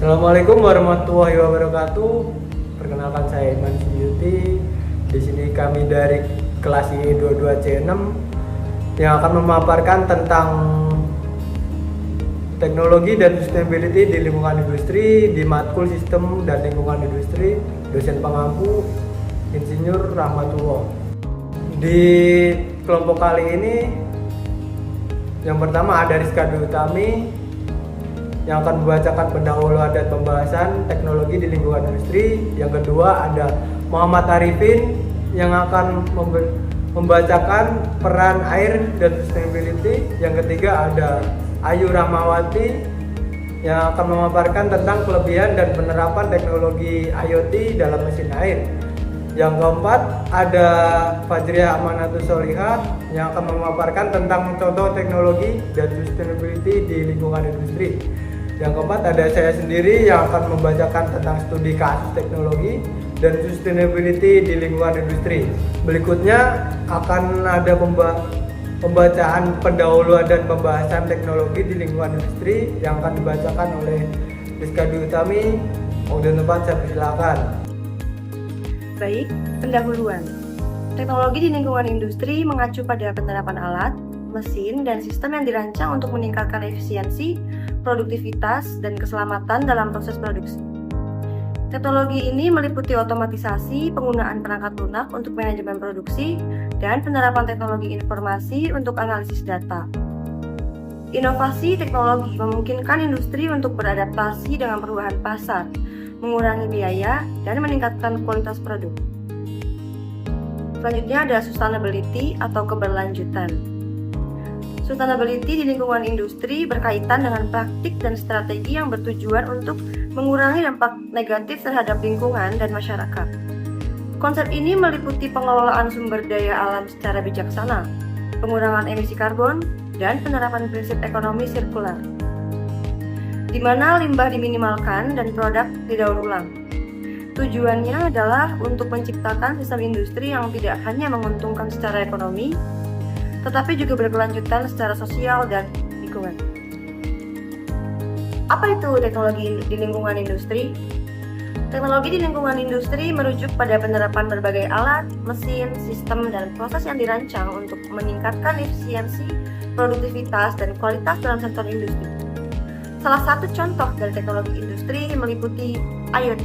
Assalamualaikum warahmatullahi wabarakatuh. Perkenalkan, saya Iman Suyuti. Di sini kami dari kelas I22C6 yang akan memaparkan tentang teknologi dan sustainability di lingkungan industri di matkul sistem dan lingkungan industri, dosen pengampu Insinyur Rahmatullah. Di kelompok kali ini yang pertama ada Rizka Dwi Utami yang akan membacakan pendahuluan dan pembahasan teknologi di lingkungan industri. Yang kedua ada Muhammad Arifin yang akan membacakan peran air dan sustainability. Yang ketiga ada Ayu Rahmawati yang akan memaparkan tentang kelebihan dan penerapan teknologi IoT dalam mesin air. Yang keempat ada Fajriah Amanatus Solihah yang akan memaparkan tentang contoh teknologi dan sustainability di lingkungan industri. Yang keempat ada saya sendiri yang akan membacakan tentang studi kasus teknologi dan sustainability di lingkungan industri. Berikutnya akan ada pembacaan pendahuluan dan pembahasan teknologi di lingkungan industri yang akan dibacakan oleh Rizka Dwi Utami. Waktu dan tempat saya persilakan. Baik, pendahuluan. Teknologi di lingkungan industri mengacu pada penerapan alat, mesin, dan sistem yang dirancang untuk meningkatkan efisiensi, produktivitas, dan keselamatan dalam proses produksi. Teknologi ini meliputi otomatisasi, penggunaan perangkat lunak untuk manajemen produksi, dan penerapan teknologi informasi untuk analisis data. Inovasi teknologi memungkinkan industri untuk beradaptasi dengan perubahan pasar, mengurangi biaya, dan meningkatkan kualitas produk. Selanjutnya ada sustainability atau keberlanjutan. Sustainability di lingkungan industri berkaitan dengan praktik dan strategi yang bertujuan untuk mengurangi dampak negatif terhadap lingkungan dan masyarakat. Konsep ini meliputi pengelolaan sumber daya alam secara bijaksana, pengurangan emisi karbon, dan penerapan prinsip ekonomi sirkular, di mana limbah diminimalkan dan produk didaur ulang. Tujuannya adalah untuk menciptakan sistem industri yang tidak hanya menguntungkan secara ekonomi, tetapi juga berkelanjutan secara sosial dan lingkungan. Apa itu teknologi di lingkungan industri? Teknologi di lingkungan industri merujuk pada penerapan berbagai alat, mesin, sistem, dan proses yang dirancang untuk meningkatkan efisiensi, produktivitas, dan kualitas dalam sektor industri. Salah satu contoh dari teknologi industri meliputi IoT.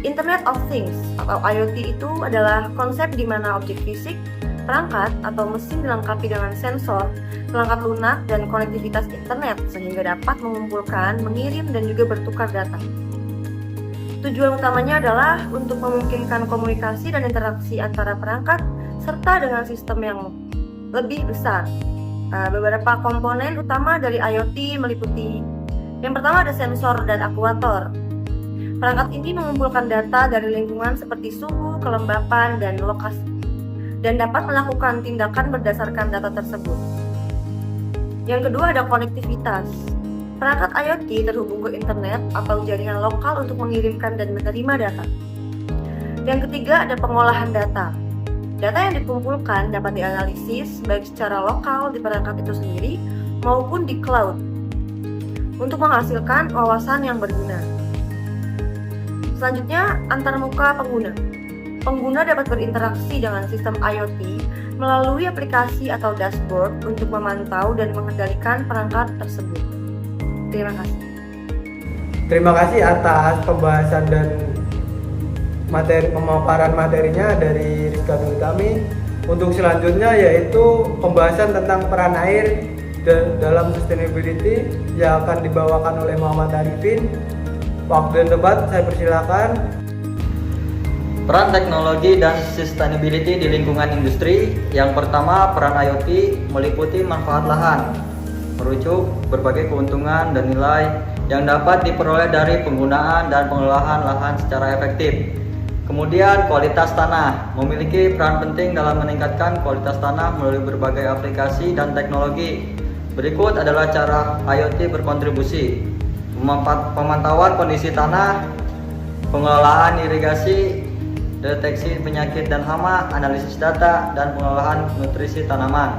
Internet of Things atau IoT itu adalah konsep di mana objek fisik, perangkat atau mesin dilengkapi dengan sensor, perangkat lunak, dan konektivitas internet sehingga dapat mengumpulkan, mengirim, dan juga bertukar data. Tujuan utamanya adalah untuk memungkinkan komunikasi dan interaksi antara perangkat serta dengan sistem yang lebih besar. Beberapa komponen utama dari IoT meliputi: yang pertama ada sensor dan aktuator. Perangkat ini mengumpulkan data dari lingkungan seperti suhu, kelembapan, dan lokasi, dan dapat melakukan tindakan berdasarkan data tersebut. Yang kedua ada konektivitas. Perangkat IoT terhubung ke internet atau jaringan lokal untuk mengirimkan dan menerima data. Yang ketiga ada pengolahan data. Data yang dikumpulkan dapat dianalisis baik secara lokal di perangkat itu sendiri maupun di cloud untuk menghasilkan wawasan yang berguna. Selanjutnya antarmuka pengguna. Pengguna dapat berinteraksi dengan sistem IoT melalui aplikasi atau dashboard untuk memantau dan mengendalikan perangkat tersebut. Terima kasih. Terima kasih atas pembahasan dan pemaparan materinya dari Rizka Dwi Utami. Untuk selanjutnya yaitu pembahasan tentang peran air dalam sustainability yang akan dibawakan oleh Muhammad Arifin. Waktu dan tempat saya persilakan. Peran teknologi dan sustainability di lingkungan industri. Yang pertama, peran IoT meliputi manfaat lahan, merujuk berbagai keuntungan dan nilai yang dapat diperoleh dari penggunaan dan pengelolaan lahan secara efektif. Kemudian, kualitas tanah memiliki peran penting dalam meningkatkan kualitas tanah melalui berbagai aplikasi dan teknologi. Berikut adalah cara IoT berkontribusi: pemantauan kondisi tanah, pengelolaan irigasi, deteksi penyakit dan hama, analisis data, dan pengolahan nutrisi tanaman.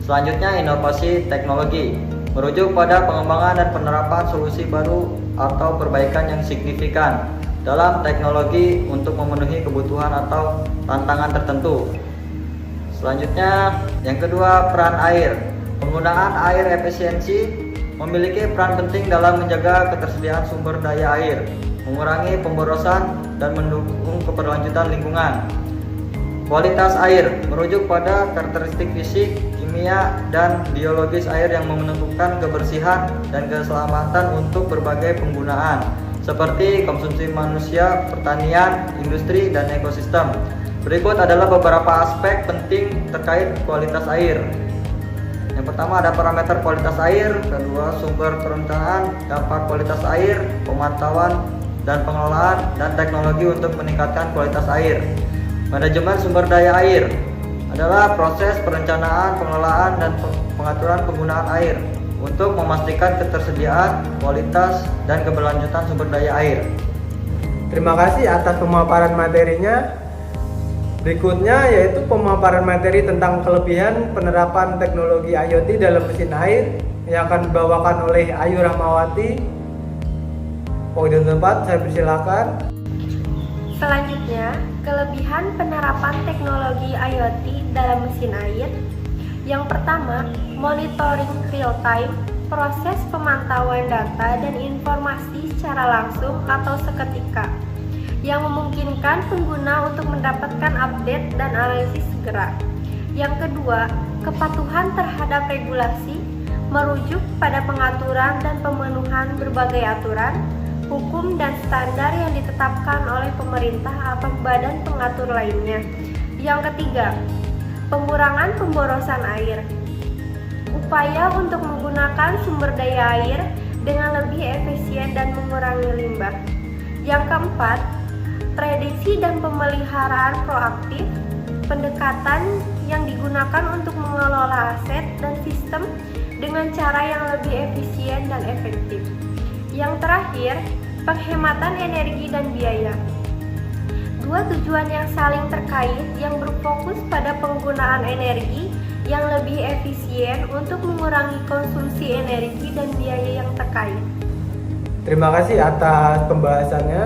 Selanjutnya, inovasi teknologi merujuk pada pengembangan dan penerapan solusi baru atau perbaikan yang signifikan dalam teknologi untuk memenuhi kebutuhan atau tantangan tertentu. Selanjutnya, yang kedua, peran air. Penggunaan air efisiensi memiliki peran penting dalam menjaga ketersediaan sumber daya air, mengurangi pemborosan, dan mendukung keberlanjutan lingkungan. Kualitas air merujuk pada karakteristik fisik, kimia, dan biologis air yang menentukan kebersihan dan keselamatan untuk berbagai penggunaan, seperti konsumsi manusia, pertanian, industri, dan ekosistem. Berikut adalah beberapa aspek penting terkait kualitas air. Yang pertama ada parameter kualitas air, kedua sumber perencanaan, dampak kualitas air, pemantauan dan pengelolaan, dan teknologi untuk meningkatkan kualitas air. Manajemen sumber daya air adalah proses perencanaan, pengelolaan, dan pengaturan penggunaan air untuk memastikan ketersediaan, kualitas, dan keberlanjutan sumber daya air. Terima kasih atas pemaparan materinya. Berikutnya yaitu pemaparan materi tentang kelebihan penerapan teknologi IoT dalam mesin air yang akan dibawakan oleh Ayu Rahmawati. Waktu tempat saya persilakan. Selanjutnya, kelebihan penerapan teknologi IoT dalam mesin air. Yang pertama, monitoring real time, proses pemantauan data dan informasi secara langsung atau seketika, yang memungkinkan pengguna untuk mendapatkan update dan analisis segera. Yang kedua, kepatuhan terhadap regulasi, merujuk pada pengaturan dan pemenuhan berbagai aturan, hukum dan standar yang ditetapkan oleh pemerintah atau badan pengatur lainnya. Yang ketiga, pengurangan pemborosan air. Upaya untuk menggunakan sumber daya air dengan lebih efisien dan mengurangi limbah. Yang keempat, prediksi dan pemeliharaan proaktif, pendekatan yang digunakan untuk mengelola aset dan sistem dengan cara yang lebih efisien dan efektif. Yang terakhir, penghematan energi dan biaya. Dua tujuan yang saling terkait yang berfokus pada penggunaan energi yang lebih efisien untuk mengurangi konsumsi energi dan biaya yang terkait. Terima kasih atas pembahasannya.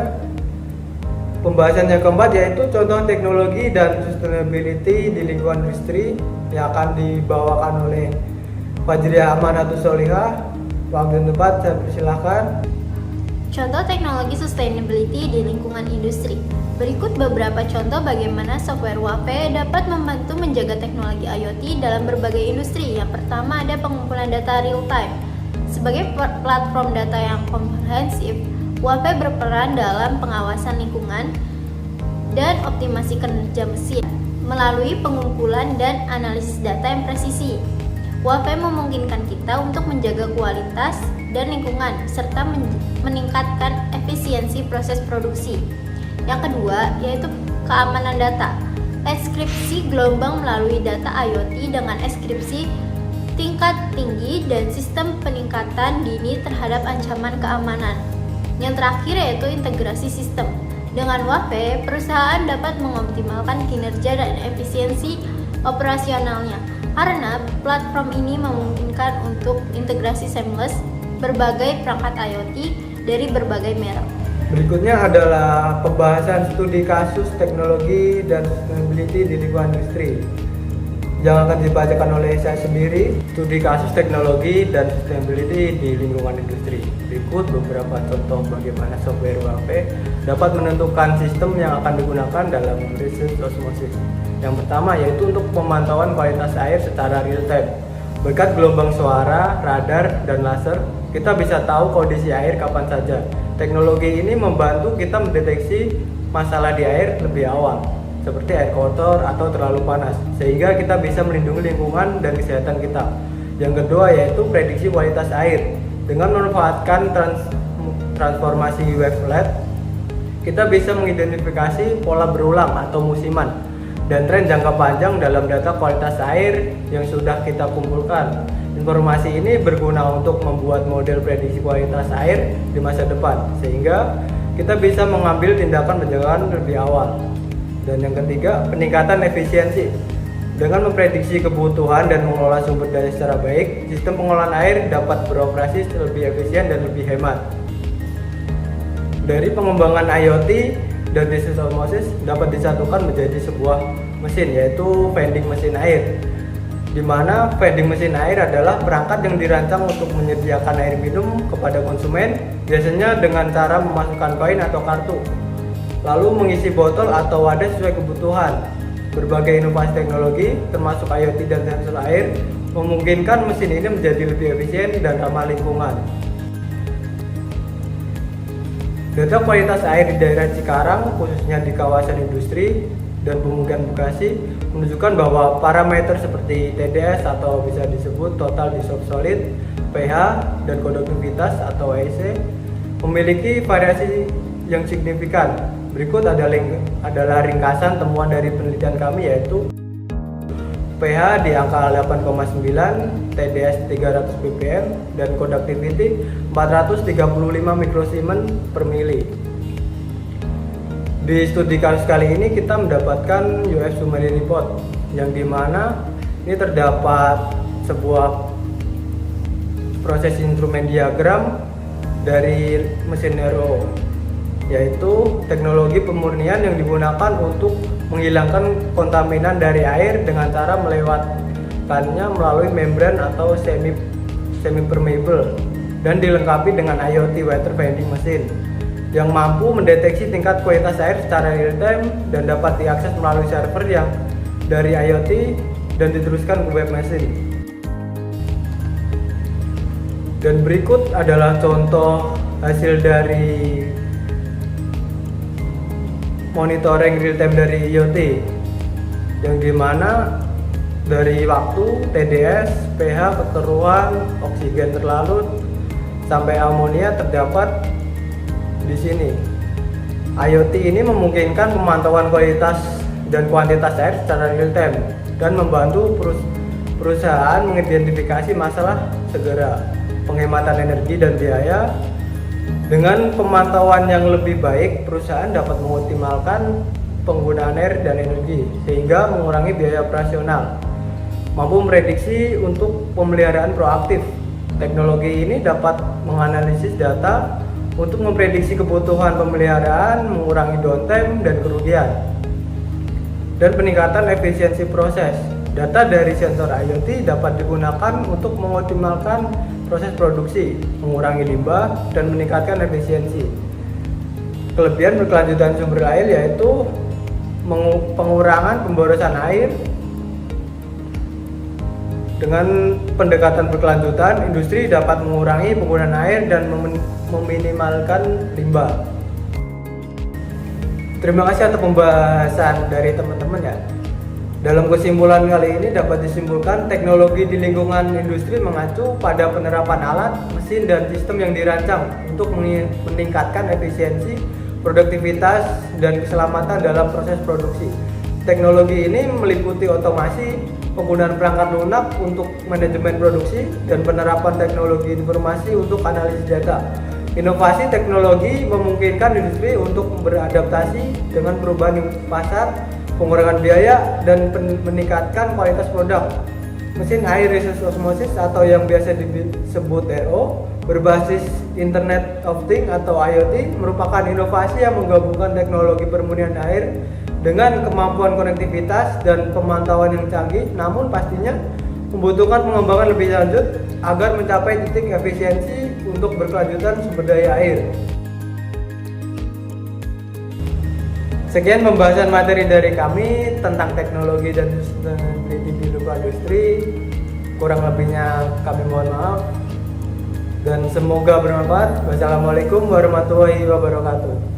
Pembahasan yang keempat yaitu contoh teknologi dan sustainability di lingkungan industri yang akan dibawakan oleh Fajriah Amanatus Solihah. Waktu dan tempat saya persilahkan. Contoh teknologi sustainability di lingkungan industri. Berikut beberapa contoh bagaimana software WAPE dapat membantu menjaga teknologi IoT dalam berbagai industri. Yang pertama ada pengumpulan data real time. Sebagai platform data yang komprehensif, WAPE berperan dalam pengawasan lingkungan dan optimasi kinerja mesin melalui pengumpulan dan analisis data yang presisi. WAPE memungkinkan kita untuk menjaga kualitas dan lingkungan serta meningkatkan efisiensi proses produksi. Yang kedua yaitu keamanan data. Enkripsi gelombang melalui data IoT dengan enkripsi tingkat tinggi dan sistem peningkatan dini terhadap ancaman keamanan. Yang terakhir yaitu integrasi sistem. Dengan WAPE, perusahaan dapat mengoptimalkan kinerja dan efisiensi operasionalnya karena platform ini memungkinkan untuk integrasi seamless berbagai perangkat IoT dari berbagai merek. Berikutnya adalah pembahasan studi kasus teknologi dan sustainability di lingkungan industri yang akan dibacakan oleh saya sendiri. Studi kasus teknologi dan sustainability di lingkungan industri. Berikut beberapa contoh bagaimana software WAPE dapat menentukan sistem yang akan digunakan dalam riset osmosis. Yang pertama yaitu untuk pemantauan kualitas air secara real time. Berkat gelombang suara, radar, dan laser, kita bisa tahu kondisi air kapan saja. Teknologi ini membantu kita mendeteksi masalah di air lebih awal, seperti air kotor atau terlalu panas, sehingga kita bisa melindungi lingkungan dan kesehatan kita. Yang kedua yaitu prediksi kualitas air. Dengan memanfaatkan transformasi wavelet, kita bisa mengidentifikasi pola berulang atau musiman dan tren jangka panjang dalam data kualitas air yang sudah kita kumpulkan. Informasi ini berguna untuk membuat model prediksi kualitas air di masa depan, sehingga kita bisa mengambil tindakan pencegahan lebih awal. Dan yang ketiga, peningkatan efisiensi. Dengan memprediksi kebutuhan dan mengelola sumber daya secara baik, sistem pengolahan air dapat beroperasi lebih efisien dan lebih hemat. Dari pengembangan IoT dan business osmosis dapat disatukan menjadi sebuah mesin, yaitu vending mesin air, di mana vending mesin air adalah perangkat yang dirancang untuk menyediakan air minum kepada konsumen, biasanya dengan cara memasukkan koin atau kartu, lalu mengisi botol atau wadah sesuai kebutuhan. Berbagai inovasi teknologi, termasuk IoT dan sensor air, memungkinkan mesin ini menjadi lebih efisien dan ramah lingkungan. Data kualitas air di daerah Cikarang, khususnya di kawasan industri dan pemukiman Bekasi, menunjukkan bahwa parameter seperti TDS atau bisa disebut total dissolved solid, pH, dan konduktivitas atau EIC memiliki variasi yang signifikan. Berikut adalah ringkasan temuan dari penelitian kami, yaitu pH di angka 8,9, TDS 300 ppm, dan conductivity 435 mikrosiemen per mili. Di studi kasus kali ini kita mendapatkan UF summary report, yang dimana ini terdapat sebuah proses instrumen diagram dari mesin RO, yaitu teknologi pemurnian yang digunakan untuk menghilangkan kontaminan dari air dengan cara melewatkannya melalui membran atau semi permeable, dan dilengkapi dengan IoT water vending machine yang mampu mendeteksi tingkat kualitas air secara real time dan dapat diakses melalui server yang dari IoT dan diteruskan ke web machine. Dan berikut adalah contoh hasil dari monitoring real time dari IoT, yang dimana dari waktu, TDS, pH, kekeruan, oksigen terlarut, sampai amonia terdapat di sini. IoT ini memungkinkan pemantauan kualitas dan kuantitas air secara real time dan membantu perusahaan mengidentifikasi masalah segera, penghematan energi dan biaya. Dengan pemantauan yang lebih baik, perusahaan dapat mengoptimalkan penggunaan air dan energi sehingga mengurangi biaya operasional, mampu memprediksi untuk pemeliharaan proaktif. Teknologi ini dapat menganalisis data untuk memprediksi kebutuhan pemeliharaan, mengurangi downtime dan kerugian, dan peningkatan efisiensi proses. Data dari sensor IoT dapat digunakan untuk mengoptimalkan proses produksi, mengurangi limbah, dan meningkatkan efisiensi. Kelebihan berkelanjutan sumber air yaitu pengurangan pemborosan air. Dengan pendekatan berkelanjutan, industri dapat mengurangi penggunaan air dan meminimalkan limbah. Terima kasih atas pembahasan dari teman-teman ya. Dalam kesimpulan kali ini dapat disimpulkan teknologi di lingkungan industri mengacu pada penerapan alat, mesin, dan sistem yang dirancang untuk meningkatkan efisiensi, produktivitas, dan keselamatan dalam proses produksi. Teknologi ini meliputi otomasi, penggunaan perangkat lunak untuk manajemen produksi, dan penerapan teknologi informasi untuk analisis data. Inovasi teknologi memungkinkan industri untuk beradaptasi dengan perubahan pasar, pengurangan biaya, dan meningkatkan kualitas produk. Mesin air reverse osmosis atau yang biasa disebut RO berbasis Internet of Things atau IoT merupakan inovasi yang menggabungkan teknologi pemurnian air dengan kemampuan konektivitas dan pemantauan yang canggih, namun pastinya membutuhkan pengembangan lebih lanjut agar mencapai titik efisiensi untuk berkelanjutan sumber daya air. Sekian pembahasan materi dari kami tentang teknologi dan sustainability di lingkungan industri. Kurang lebihnya kami mohon maaf dan semoga bermanfaat. Wassalamualaikum warahmatullahi wabarakatuh.